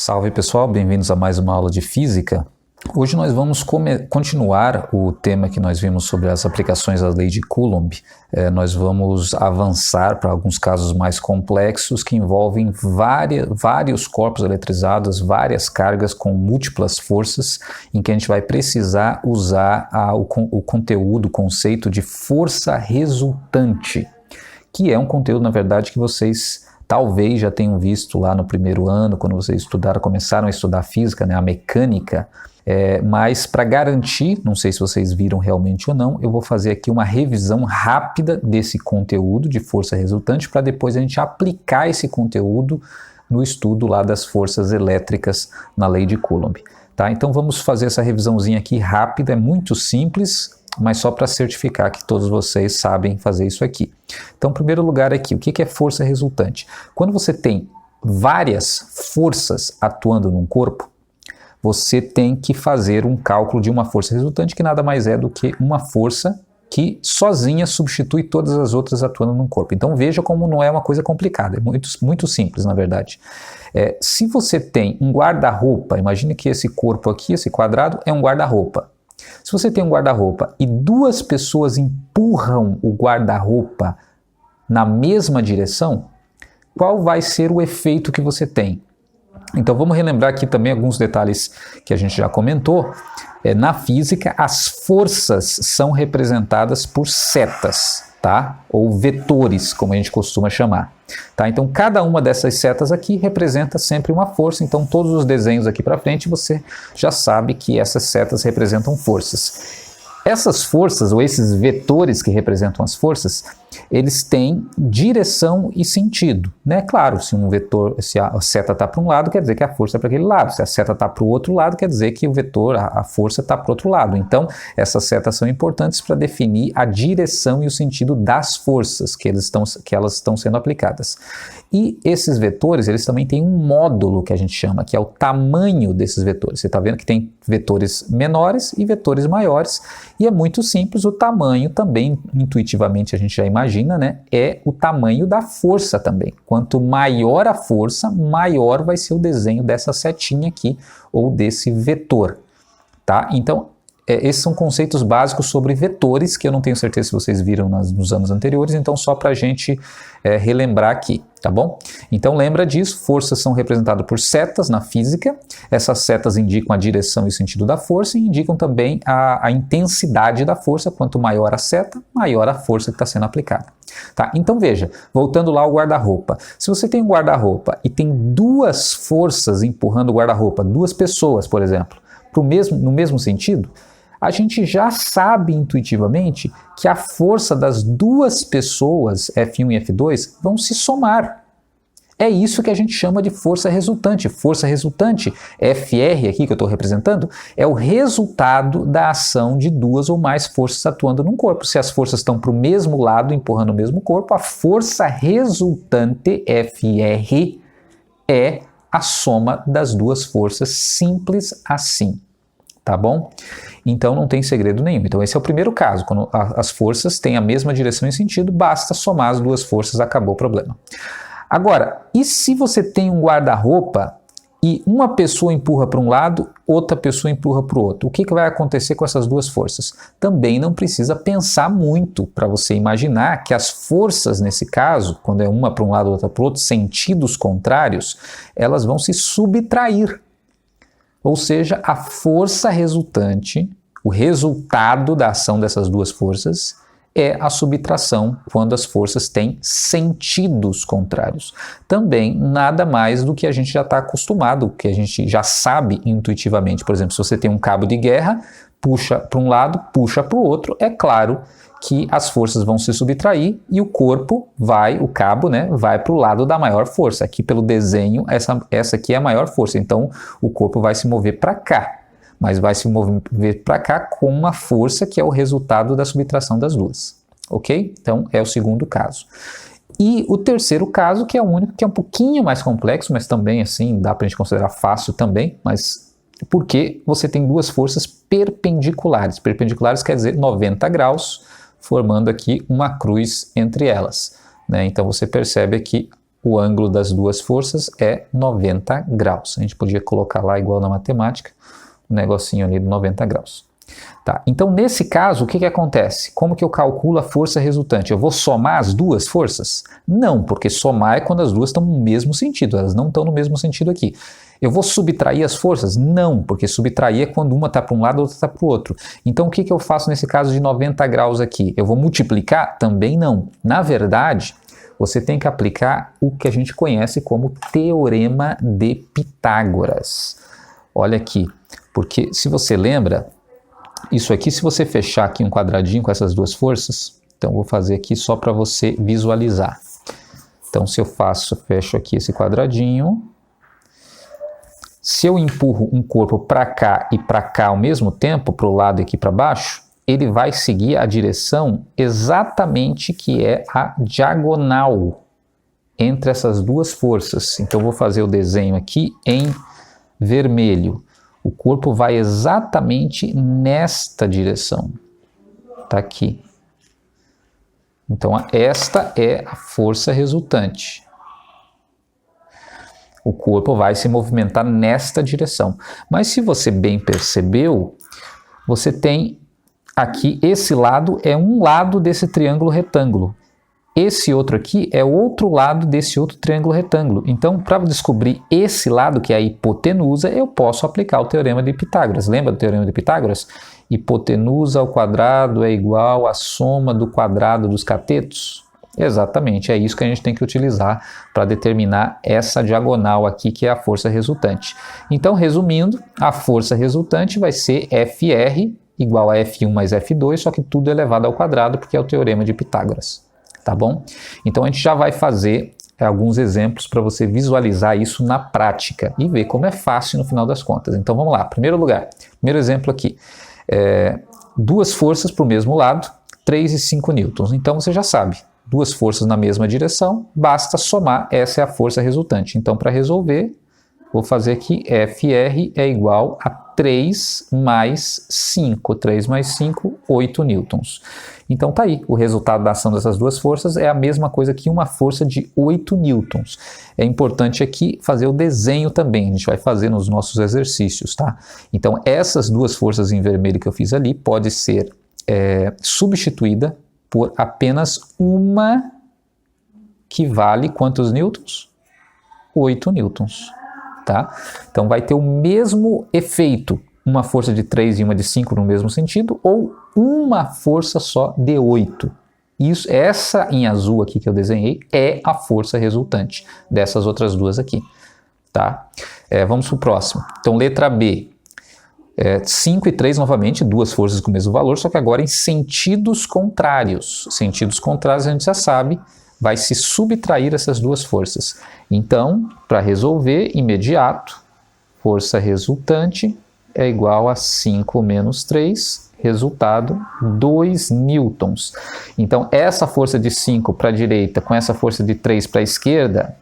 Salve pessoal, bem-vindos a mais uma aula de física. Hoje nós vamos continuar o tema que nós vimos sobre as aplicações da lei de Coulomb. Nós vamos avançar para alguns casos mais complexos que envolvem vários corpos eletrizados, várias cargas com múltiplas forças, em que a gente vai precisar usar o conceito de força resultante, que é um conteúdo, na verdade, que vocês talvez já tenham visto lá no primeiro ano, quando vocês começaram a estudar física, né, a mecânica, mas para garantir, não sei se vocês viram realmente ou não, eu vou fazer aqui uma revisão rápida desse conteúdo de força resultante para depois a gente aplicar esse conteúdo no estudo lá das forças elétricas na lei de Coulomb. Tá? Então vamos fazer essa revisãozinha aqui rápida, é muito simples, mas só para certificar que todos vocês sabem fazer isso aqui. Então, em primeiro lugar aqui, o que é força resultante? Quando você tem várias forças atuando num corpo, você tem que fazer um cálculo de uma força resultante, que nada mais é do que uma força que sozinha substitui todas as outras atuando num corpo. Então veja como não é uma coisa complicada, é muito simples na verdade. Se você tem um guarda-roupa, imagine que esse corpo aqui, esse quadrado, é um guarda-roupa. Se você tem um guarda-roupa e duas pessoas empurram o guarda-roupa na mesma direção, qual vai ser o efeito que você tem? Então vamos relembrar aqui também alguns detalhes que a gente já comentou. Na física, as forças são representadas por setas, tá? Ou vetores, como a gente costuma chamar. Tá? Então cada uma dessas setas aqui representa sempre uma força, então todos os desenhos aqui para frente você já sabe que essas setas representam forças. Essas forças, ou esses vetores que representam as forças, eles têm direção e sentido, né? Claro, se a seta está para um lado, quer dizer que a força é para aquele lado. Se a seta está para o outro lado, quer dizer que o vetor, a força está para o outro lado. Então, essas setas são importantes para definir a direção e o sentido das forças que elas estão sendo aplicadas. E esses vetores, eles também têm um módulo que a gente chama, que é o tamanho desses vetores. Você está vendo que tem vetores menores e vetores maiores, e é muito simples, o tamanho também, intuitivamente a gente já imagina, né, é o tamanho da força também. Quanto maior a força, maior vai ser o desenho dessa setinha aqui, ou desse vetor, tá? Então, esses são conceitos básicos sobre vetores, que eu não tenho certeza se vocês viram nos anos anteriores, então só para a gente relembrar aqui, tá bom? Então lembra disso, forças são representadas por setas na física, essas setas indicam a direção e o sentido da força e indicam também a intensidade da força. Quanto maior a seta, maior a força que está sendo aplicada. Tá? Então veja, voltando lá ao guarda-roupa, se você tem um guarda-roupa e tem duas forças empurrando o guarda-roupa, duas pessoas, por exemplo, no mesmo sentido, a gente já sabe intuitivamente que a força das duas pessoas, F1 e F2, vão se somar. É isso que a gente chama de força resultante. Força resultante, FR aqui que eu estou representando, é o resultado da ação de duas ou mais forças atuando num corpo. Se as forças estão para o mesmo lado, empurrando o mesmo corpo, a força resultante, FR, é a soma das duas forças, simples assim. Tá bom? Então não tem segredo nenhum. Então esse é o primeiro caso, quando as forças têm a mesma direção e sentido, basta somar as duas forças, acabou o problema. Agora, e se você tem um guarda-roupa e uma pessoa empurra para um lado, outra pessoa empurra para o outro? O que vai acontecer com essas duas forças? Também não precisa pensar muito para você imaginar que as forças, nesse caso, quando é uma para um lado e outra para o outro, sentidos contrários, elas vão se subtrair. Ou seja, a força resultante, o resultado da ação dessas duas forças, é a subtração quando as forças têm sentidos contrários. Também nada mais do que a gente já está acostumado, que a gente já sabe intuitivamente. Por exemplo, se você tem um cabo de guerra, puxa para um lado, puxa para o outro, é claro que as forças vão se subtrair e o cabo, né, vai para o lado da maior força. Aqui pelo desenho, essa aqui é a maior força, então o corpo vai se mover para cá, mas vai se mover para cá com uma força que é o resultado da subtração das duas, ok? Então é o segundo caso. E o terceiro caso, que é o único, que é um pouquinho mais complexo, mas também assim, dá para a gente considerar fácil também, mas porque você tem duas forças perpendiculares. Perpendiculares quer dizer 90 graus, formando aqui uma cruz entre elas, né? Então você percebe aqui o ângulo das duas forças é 90 graus. A gente podia colocar lá igual na matemática, um negocinho ali de 90 graus. Tá, então nesse caso, o que acontece? Como que eu calculo a força resultante? Eu vou somar as duas forças? Não, porque somar é quando as duas estão no mesmo sentido, elas não estão no mesmo sentido aqui. Eu vou subtrair as forças? Não, porque subtrair é quando uma está para um lado e a outra está para o outro. Então o que eu faço nesse caso de 90 graus aqui? Eu vou multiplicar? Também não. Na verdade, você tem que aplicar o que a gente conhece como Teorema de Pitágoras. Olha aqui, porque se você lembra, isso aqui, se você fechar aqui um quadradinho com essas duas forças, então vou fazer aqui só para você visualizar. Então se eu fecho aqui esse quadradinho, se eu empurro um corpo para cá e para cá ao mesmo tempo, para o lado e aqui para baixo, ele vai seguir a direção exatamente que é a diagonal entre essas duas forças. Então eu vou fazer o desenho aqui em vermelho. O corpo vai exatamente nesta direção. Está aqui. Então esta é a força resultante. O corpo vai se movimentar nesta direção. Mas se você bem percebeu, você tem aqui, esse lado é um lado desse triângulo retângulo. Esse outro aqui é o outro lado desse outro triângulo retângulo. Então, para descobrir esse lado, que é a hipotenusa, eu posso aplicar o Teorema de Pitágoras. Lembra do Teorema de Pitágoras? Hipotenusa ao quadrado é igual à soma do quadrado dos catetos? Exatamente, é isso que a gente tem que utilizar para determinar essa diagonal aqui, que é a força resultante. Então, resumindo, a força resultante vai ser FR igual a F1 mais F2, só que tudo elevado ao quadrado, porque é o Teorema de Pitágoras. Tá bom? Então a gente já vai fazer alguns exemplos para você visualizar isso na prática e ver como é fácil no final das contas. Então vamos lá, primeiro exemplo aqui, duas forças para o mesmo lado, 3 e 5 newtons. Então você já sabe, duas forças na mesma direção, basta somar, essa é a força resultante. Então para resolver, vou fazer aqui FR é igual a 3 mais 5, 3 mais 5, 8 newtons. Então tá aí, o resultado da ação dessas duas forças é a mesma coisa que uma força de 8 newtons. É importante aqui fazer o desenho também, a gente vai fazer nos nossos exercícios, tá? Então essas duas forças em vermelho que eu fiz ali pode ser substituída por apenas uma que vale quantos newtons? 8 newtons. Tá? Então vai ter o mesmo efeito, uma força de 3 e uma de 5 no mesmo sentido, ou uma força só de 8. Essa em azul aqui que eu desenhei é a força resultante dessas outras duas aqui. Tá? Vamos para o próximo. Então letra B, 5 e 3 novamente, duas forças com o mesmo valor, só que agora em sentidos contrários. Sentidos contrários a gente já sabe, vai se subtrair essas duas forças. Então, para resolver, imediato, força resultante é igual a 5 menos 3, resultado 2 newtons. Então, essa força de 5 para a direita com essa força de 3 para a esquerda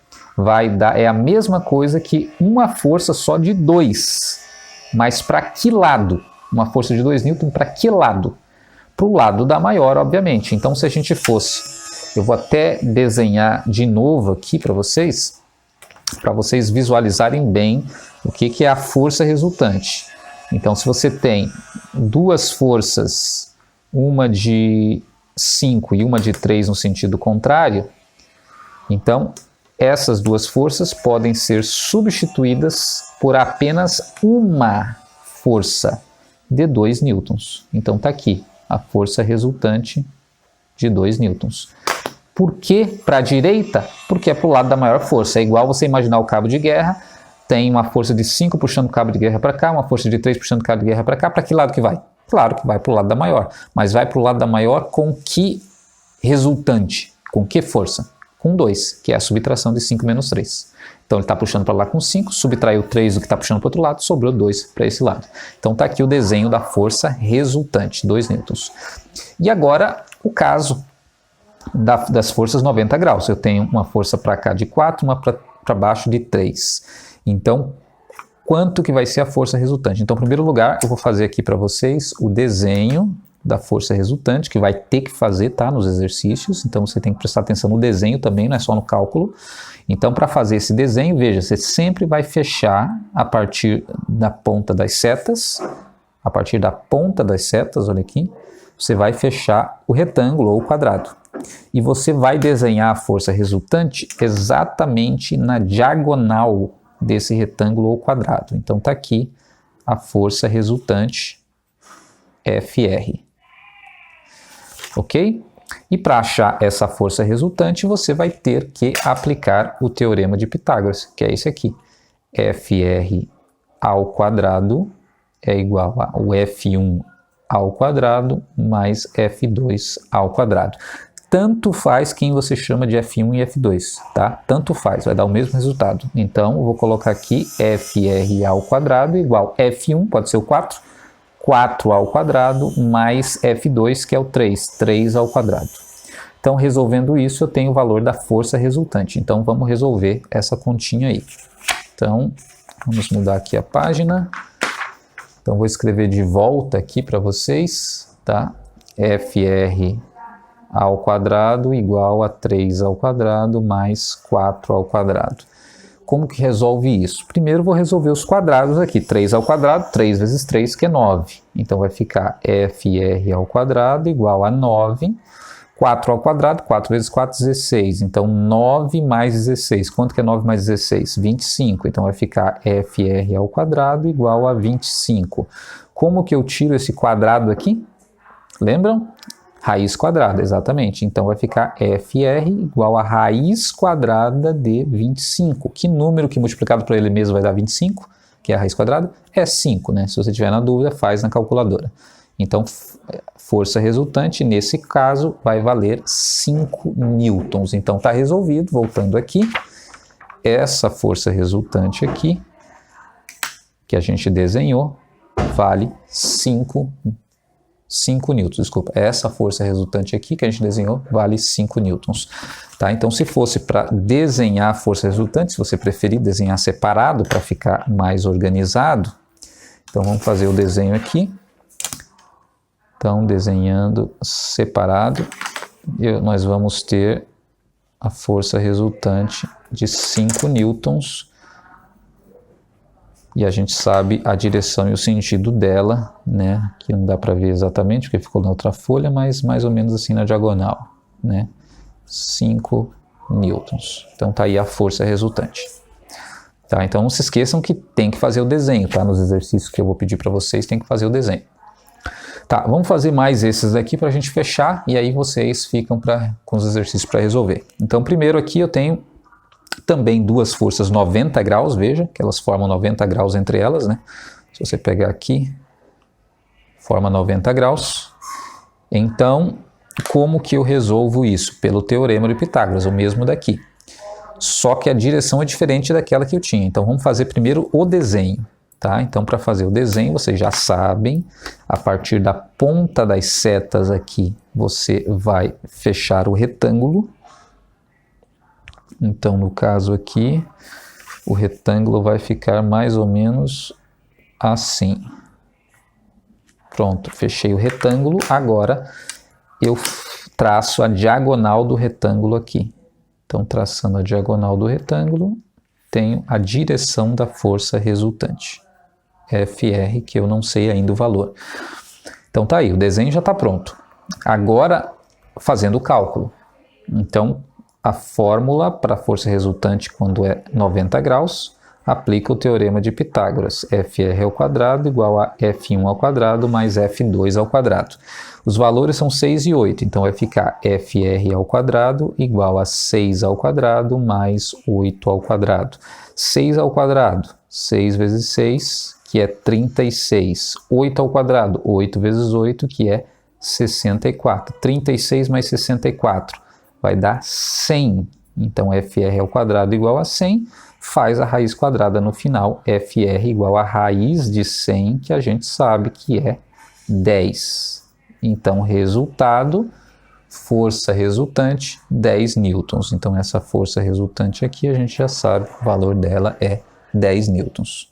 é a mesma coisa que uma força só de 2. Mas para que lado? Uma força de 2 newtons para que lado? Para o lado da maior, obviamente. Então, se a gente fosse... Eu vou até desenhar de novo aqui para vocês visualizarem bem o que é a força resultante. Então, se você tem duas forças, uma de 5 e uma de 3 no sentido contrário, então essas duas forças podem ser substituídas por apenas uma força de 2 newtons. Então está aqui a força resultante de 2 newtons. Por que para a direita? Porque é para o lado da maior força. É igual você imaginar o cabo de guerra, tem uma força de 5 puxando o cabo de guerra para cá, uma força de 3 puxando o cabo de guerra para cá. Para que lado que vai? Claro que vai para o lado da maior. Mas vai para o lado da maior com que resultante? Com que força? Com 2, que é a subtração de 5 menos 3. Então ele está puxando para lá com 5, subtraiu 3 do que está puxando para o outro lado, sobrou 2 para esse lado. Então está aqui o desenho da força resultante, 2 newtons. E agora o caso das forças 90 graus. Eu tenho uma força para cá de 4, uma para baixo de 3. Então, quanto que vai ser a força resultante? Então, em primeiro lugar, eu vou fazer aqui para vocês o desenho da força resultante, que vai ter que fazer, tá, nos exercícios. Então você tem que prestar atenção no desenho também, não é só no cálculo. Então, para fazer esse desenho, veja, você sempre vai fechar a partir da ponta das setas, olha aqui, você vai fechar o retângulo ou o quadrado. E você vai desenhar a força resultante exatamente na diagonal desse retângulo ou quadrado. Então está aqui a força resultante FR. Ok? E para achar essa força resultante, você vai ter que aplicar o teorema de Pitágoras, que é esse aqui. FR ao quadrado é igual ao F1 ao quadrado mais F2 ao quadrado. Tanto faz quem você chama de F1 e F2, tá? Tanto faz, vai dar o mesmo resultado. Então, eu vou colocar aqui FR ao quadrado igual F1, pode ser o 4, 4 ao quadrado mais F2, que é o 3, 3 ao quadrado. Então, resolvendo isso, eu tenho o valor da força resultante. Então, vamos resolver essa continha aí. Então, vamos mudar aqui a página. Então, vou escrever de volta aqui para vocês, tá? FR ao quadrado igual a 3 ao quadrado mais 4 ao quadrado. Como que resolve isso? Primeiro vou resolver os quadrados aqui. 3 ao quadrado, 3 vezes 3, que é 9. Então vai ficar FR ao quadrado igual a 9. 4 ao quadrado, 4 vezes 4, 16. Então 9 mais 16. Quanto que é 9 mais 16? 25. Então vai ficar FR ao quadrado igual a 25. Como que eu tiro esse quadrado aqui? Lembram? Raiz quadrada, exatamente. Então vai ficar FR igual a raiz quadrada de 25. Que número que multiplicado por ele mesmo vai dar 25? Que é a raiz quadrada? É 5, né? Se você tiver na dúvida, faz na calculadora. Então, força resultante, nesse caso, vai valer 5 newtons. Então está resolvido, voltando aqui. Essa força resultante aqui, que a gente desenhou, vale 5 newtons, desculpa. Essa força resultante aqui que a gente desenhou vale 5 newtons. Tá? Então, se fosse para desenhar a força resultante, se você preferir desenhar separado para ficar mais organizado, então vamos fazer o desenho aqui. Então, desenhando separado, nós vamos ter a força resultante de 5 newtons. E a gente sabe a direção e o sentido dela, né? Que não dá para ver exatamente, porque ficou na outra folha, mas mais ou menos assim na diagonal, né? 5 newtons. Então tá aí a força resultante. Tá? Então não se esqueçam que tem que fazer o desenho, tá? Nos exercícios que eu vou pedir para vocês, tem que fazer o desenho. Tá, vamos fazer mais esses aqui para a gente fechar, e aí vocês ficam com os exercícios para resolver. Então primeiro aqui eu tenho também duas forças 90 graus, veja, que elas formam 90 graus entre elas, né? Se você pegar aqui, forma 90 graus. Então, como que eu resolvo isso? Pelo teorema de Pitágoras, o mesmo daqui. Só que a direção é diferente daquela que eu tinha. Então, vamos fazer primeiro o desenho, tá? Então, para fazer o desenho, vocês já sabem, a partir da ponta das setas aqui, você vai fechar o retângulo. Então, no caso aqui, o retângulo vai ficar mais ou menos assim. Pronto, fechei o retângulo. Agora, eu traço a diagonal do retângulo aqui. Então, traçando a diagonal do retângulo, tenho a direção da força resultante. FR, que eu não sei ainda o valor. Então, tá aí, o desenho já está pronto. Agora, fazendo o cálculo. Então, a fórmula para a força resultante quando é 90 graus, aplica o teorema de Pitágoras. FR ao quadrado igual a F1 ao quadrado mais F2 ao quadrado. Os valores são 6 e 8, então vai ficar FR ao quadrado igual a 6 ao quadrado mais 8 ao quadrado. 6 ao quadrado, 6 vezes 6, que é 36. 8 ao quadrado, 8 vezes 8, que é 64. 36 mais 64. Vai dar 100. Então, FR ao quadrado igual a 100, faz a raiz quadrada no final, FR igual a raiz de 100, que a gente sabe que é 10. Então, resultado, força resultante, 10 newtons. Então, essa força resultante aqui, a gente já sabe, o valor dela é 10 newtons.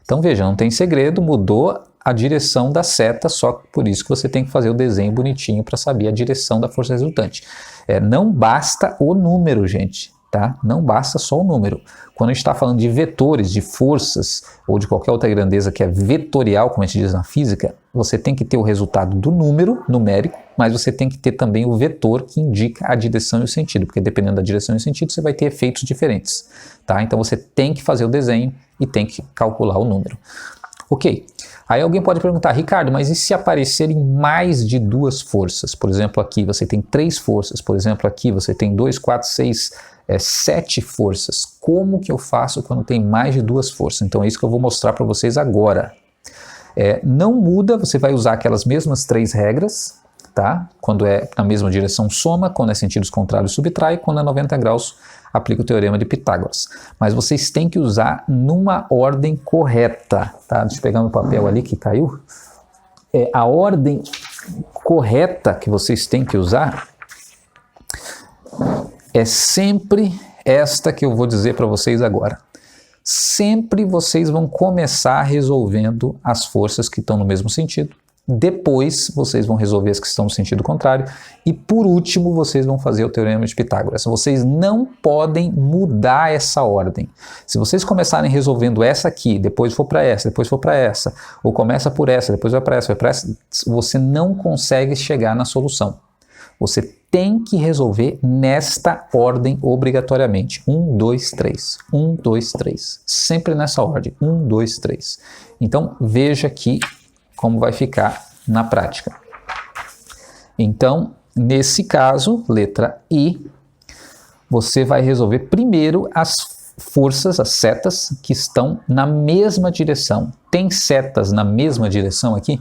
Então, veja, não tem segredo, mudou a direção da seta, só por isso que você tem que fazer o desenho bonitinho para saber a direção da força resultante. Não basta o número, gente, tá? Não basta só o número. Quando a gente está falando de vetores, de forças, ou de qualquer outra grandeza que é vetorial, como a gente diz na física, você tem que ter o resultado do número numérico, mas você tem que ter também o vetor que indica a direção e o sentido, porque dependendo da direção e o sentido, você vai ter efeitos diferentes, tá? Então você tem que fazer o desenho e tem que calcular o número. Ok. Aí alguém pode perguntar, Ricardo, mas e se aparecerem mais de duas forças? Por exemplo, aqui você tem 3 forças, por exemplo, aqui você tem 2, 4, 6, 7 forças. Como que eu faço quando tem mais de 2 forças? Então é isso que eu vou mostrar para vocês agora. Não muda, você vai usar aquelas mesmas 3 regras, tá? Quando é na mesma direção, soma, quando é sentidos contrários, subtrai, quando é 90 graus, aplica o teorema de Pitágoras. Mas vocês têm que usar numa ordem correta, tá? Deixa eu pegar meu papel ali que caiu. A ordem correta que vocês têm que usar é sempre esta que eu vou dizer para vocês agora. Sempre vocês vão começar resolvendo as forças que estão no mesmo sentido. Depois vocês vão resolver as que estão no sentido contrário. E por último vocês vão fazer o teorema de Pitágoras. Vocês não podem mudar essa ordem. Se vocês começarem resolvendo essa aqui, depois for para essa, depois for para essa, ou começa por essa, depois vai para essa, você não consegue chegar na solução. Você tem que resolver nesta ordem obrigatoriamente. 1, 2, 3. 1, 2, 3. Sempre nessa ordem. 1, 2, 3. Então veja aqui como vai ficar na prática. Então, nesse caso, letra I, você vai resolver primeiro as forças, as setas que estão na mesma direção. Tem setas na mesma direção aqui?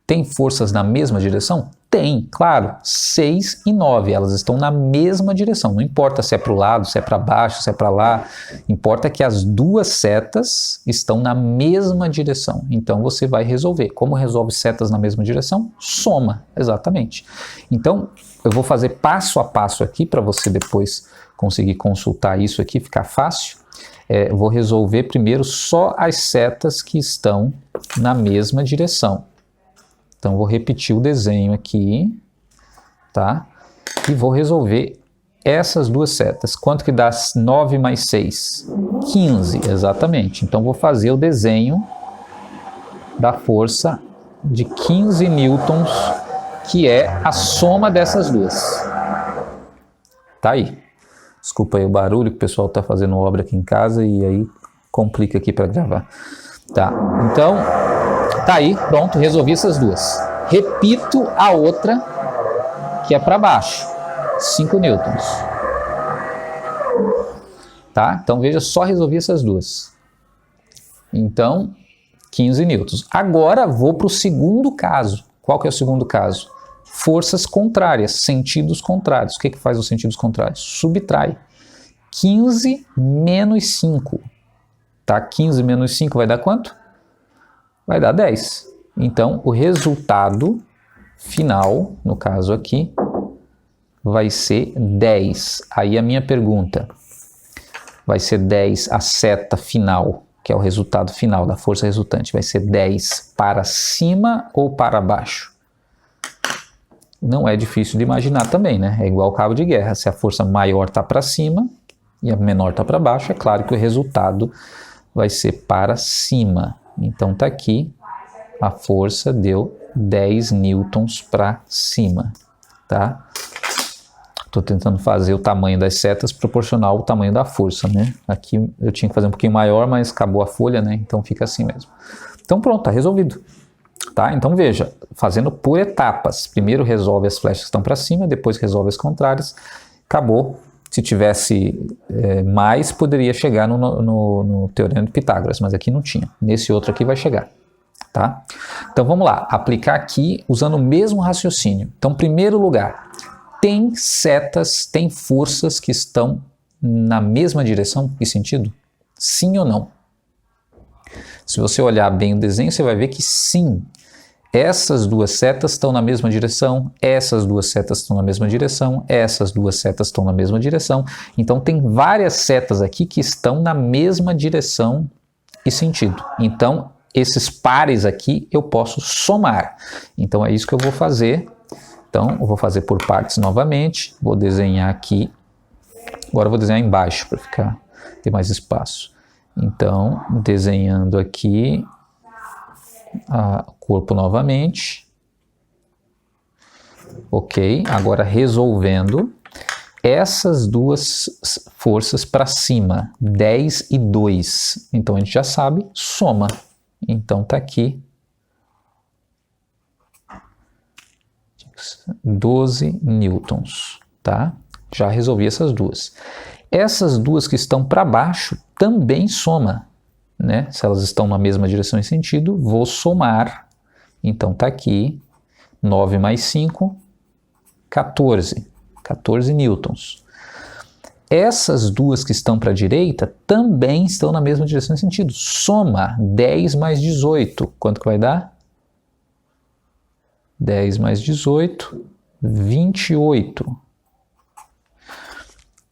Tem forças na mesma direção? Tem, claro. 6 e 9, elas estão na mesma direção. Não importa se é para o lado, se é para baixo, se é para lá. Importa que as duas setas estão na mesma direção. Então você vai resolver. Como resolve setas na mesma direção? Soma, exatamente. Então eu vou fazer passo a passo aqui para você depois conseguir consultar isso aqui, ficar fácil. Eu vou resolver primeiro só as setas que estão na mesma direção. Então, vou repetir o desenho aqui, tá? E vou resolver essas duas setas. Quanto que dá 9 mais 6? 15, exatamente. Então, vou fazer o desenho da força de 15 newtons, que é a soma dessas duas. Tá aí. Desculpa aí o barulho, que o pessoal está fazendo obra aqui em casa e aí complica aqui para gravar. Tá, então... Tá aí, pronto, resolvi essas duas. Repito a outra, que é para baixo, 5 newtons. Tá? Então veja, só resolvi essas duas. Então, 15 newtons. Agora vou para o segundo caso. Qual que é o segundo caso? Forças contrárias, sentidos contrários. O que faz os sentidos contrários? Subtrai. 15 menos 5. Tá? 15 menos 5 vai dar quanto? Vai dar 10. Então, o resultado final, no caso aqui, vai ser 10. Aí a minha pergunta, vai ser 10 a seta final, que é o resultado final da força resultante, vai ser 10 para cima ou para baixo? Não é difícil de imaginar também, né? É igual ao cabo de guerra. Se a força maior está para cima e a menor está para baixo, é claro que o resultado vai ser para cima. Então tá aqui, a força deu 10 newtons para cima, tá? Estou tentando fazer o tamanho das setas proporcional ao tamanho da força, né? Aqui eu tinha que fazer um pouquinho maior, mas acabou a folha, né? Então fica assim mesmo. Então pronto, tá resolvido. Tá? Então veja, fazendo por etapas. Primeiro resolve as flechas que estão para cima, depois resolve as contrárias. Acabou. Se tivesse mais, poderia chegar no teorema de Pitágoras, mas aqui não tinha. Nesse outro aqui vai chegar. Tá? Então vamos lá, aplicar aqui usando o mesmo raciocínio. Então, em primeiro lugar, tem setas, tem forças que estão na mesma direção e sentido? Sim ou não? Se você olhar bem o desenho, você vai ver que sim. Essas duas setas estão na mesma direção, essas duas setas estão na mesma direção, essas duas setas estão na mesma direção. Então tem várias setas aqui que estão na mesma direção e sentido. Então esses pares aqui eu posso somar. Então é isso que eu vou fazer. Então eu vou fazer por partes novamente, vou desenhar aqui. Agora eu vou desenhar embaixo para ter mais espaço. Então, desenhando aqui o corpo novamente. Ok, agora resolvendo essas duas forças para cima, 10 e 2. Então a gente já sabe, soma. Então tá aqui 12 newtons, tá? Já resolvi essas duas. Essas duas que estão para baixo também soma, né? Se elas estão na mesma direção e sentido, vou somar. Então tá aqui 9 mais 5, 14. 14 newtons. Essas duas que estão para a direita também estão na mesma direção e sentido. Soma 10 mais 18. Quanto que vai dar? 10 mais 18, 28.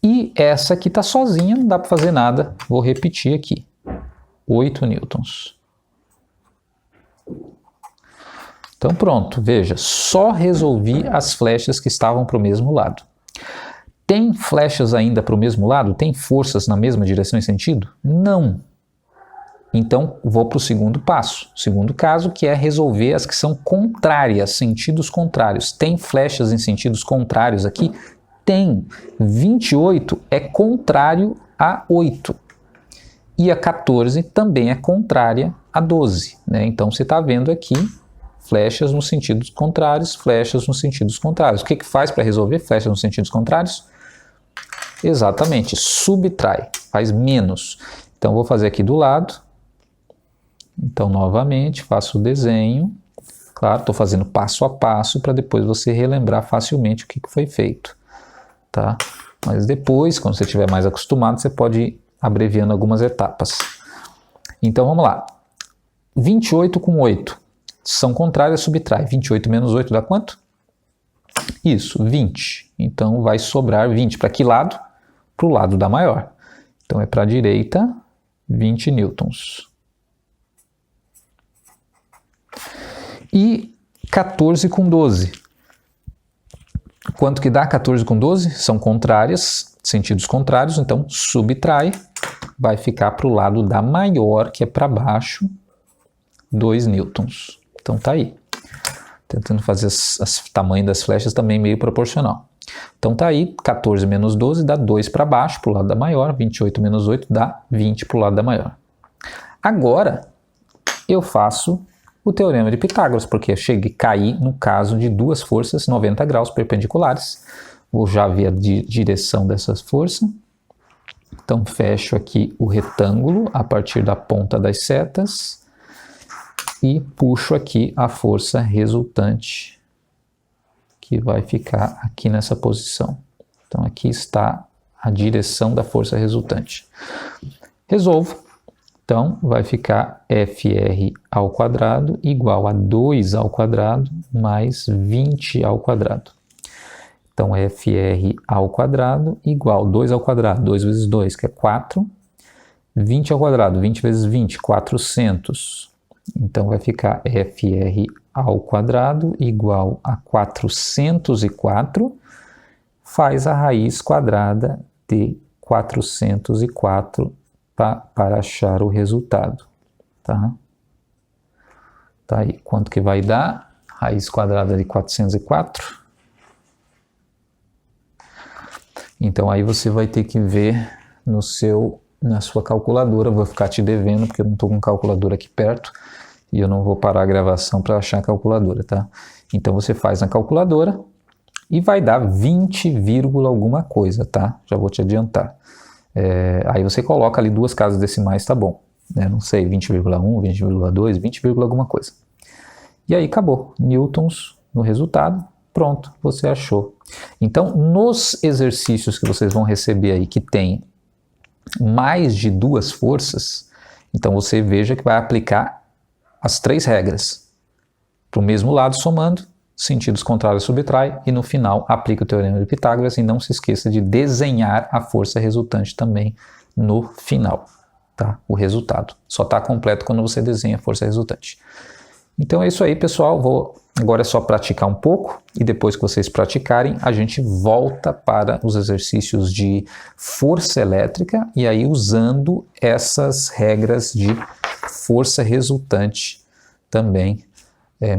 E essa aqui está sozinha, não dá para fazer nada. Vou repetir aqui. 8 newtons. Então pronto, veja, só resolvi as flechas que estavam para o mesmo lado. Tem flechas ainda para o mesmo lado? Tem forças na mesma direção e sentido? Não. Então vou para o segundo passo. Segundo caso, que é resolver as que são contrárias, sentidos contrários. Tem flechas em sentidos contrários aqui? Tem. 28 é contrário a 8. E a 14 também é contrária a 12. Né? Então você está vendo aqui flechas nos sentidos contrários, flechas nos sentidos contrários. O que faz para resolver flechas nos sentidos contrários? Exatamente, subtrai, faz menos. Então vou fazer aqui do lado. Então novamente faço o desenho. Claro, estou fazendo passo a passo para depois você relembrar facilmente o que foi feito. Tá? Mas depois, quando você estiver mais acostumado, você pode ir abreviando algumas etapas. Então vamos lá. 28 com 8. São contrárias, subtrai. 28 menos 8 dá quanto? Isso, 20. Então vai sobrar 20. Para que lado? Para o lado da maior. Então é para a direita, 20 newtons. E 14 com 12. Quanto que dá 14 com 12? São contrárias, sentidos contrários, então subtrai. Vai ficar para o lado da maior, que é para baixo, 2 newtons. Então tá aí. Tentando fazer o tamanho das flechas também meio proporcional. Então tá aí, 14 menos 12 dá 2 para baixo, para o lado da maior. 28 menos 8 dá 20 para o lado da maior. Agora, eu faço o teorema de Pitágoras, porque eu caí no caso de duas forças 90 graus perpendiculares. Vou já ver a direção dessas forças. Então fecho aqui o retângulo a partir da ponta das setas. E puxo aqui a força resultante, que vai ficar aqui nessa posição. Então aqui está a direção da força resultante. Resolvo. Então vai ficar FR ao quadrado igual a 2 ao quadrado mais 20 ao quadrado. Então FR ao quadrado igual a 2 ao quadrado, 2 vezes 2, que é 4. 20 ao quadrado, 20 vezes 20, 400. Então vai ficar FR ao quadrado igual a 404, faz a raiz quadrada de 404 para achar o resultado. Tá? Tá aí, quanto que vai dar? Raiz quadrada de 404. Então aí você vai ter que ver na sua calculadora. Vou ficar te devendo porque eu não estou com calculadora aqui perto. E eu não vou parar a gravação para achar a calculadora, tá? Então você faz na calculadora e vai dar 20, alguma coisa, tá? Já vou te adiantar. Aí você coloca ali duas casas decimais, tá bom. Né? Não sei, 20,1, 20,2, 20, alguma coisa. E aí acabou. Newtons no resultado, pronto, você achou. Então, nos exercícios que vocês vão receber aí que tem mais de duas forças, então você veja que vai aplicar as 3 regras. Para o mesmo lado, somando, sentidos contrários subtrai, e no final aplica o teorema de Pitágoras, e não se esqueça de desenhar a força resultante também no final. tá? O resultado. Só está completo quando você desenha a força resultante. Então é isso aí, pessoal. Agora é só praticar um pouco e depois que vocês praticarem, a gente volta para os exercícios de força elétrica e aí usando essas regras de força resultante também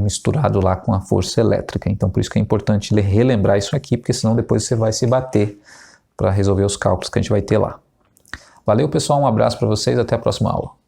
misturado lá com a força elétrica. Então por isso que é importante relembrar isso aqui, porque senão depois você vai se bater para resolver os cálculos que a gente vai ter lá. Valeu, pessoal, um abraço para vocês, até a próxima aula.